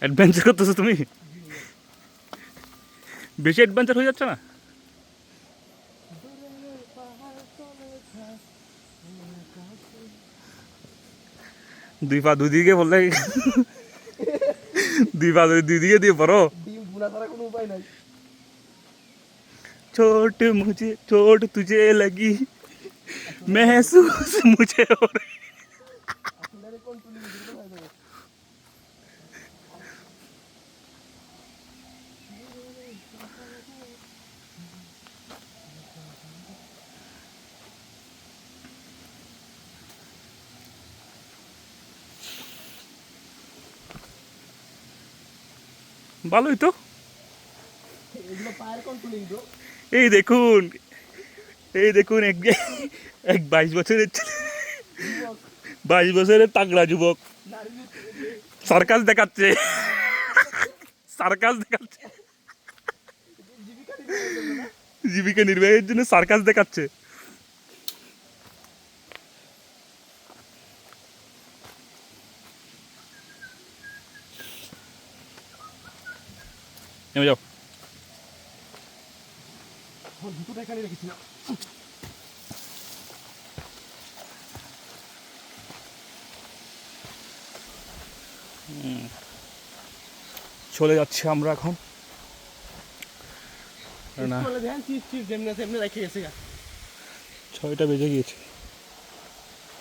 Adventure করতেছো তুমি? বেশি অ্যাডভেঞ্চার হয়ে যাচ্ছে না? দুই পা দুই দিকে বললে দুই পা দুই দিকে দিয়ে পড়ো। ডিম ভুনা ছাড়া কোনো উপায় নাই। चोट तुझे लगी महसूस मुझे हो रही। আসলে কন্ট্রোলিং ভিডিও কোথায় যাবে? ভালোই তো। এগুলো পায়ের কন্ট্রোলিং তো। এই দেখুন, এই দেখুন, এক এক 22 বছরের ছেলে, যুবক 22 বছরের তাগড়া যুবক নারী যে সার্কাস দেখাচ্ছে, সার্কাস দেখাচ্ছে, জীবিকা নির্বাহের জন্য না। জীবিকা নির্বাহের জন্য সার্কাস দেখাচ্ছে। নেমে যাও। আমার জুতোটা এখানে রেখেছিলাম। চলে যাচ্ছি আমরা এখন। না, বলে দেন চিপ চিপ যেমনি তেমনি রেখে গেছে। 6টা বেজে গিয়েছে।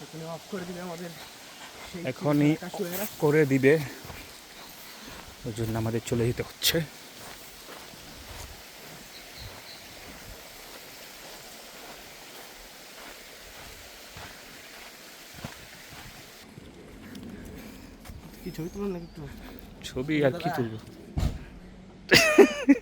এখানে অফ করে দিলে আমাদের সেই এখনই কাজ হয়ে গেছে। করে দিবে, ওই জন্য আমাদের চলে যেতে হচ্ছে। কি ছবি তুলেন নাকি একটু? ছবি আর কি তুলবো?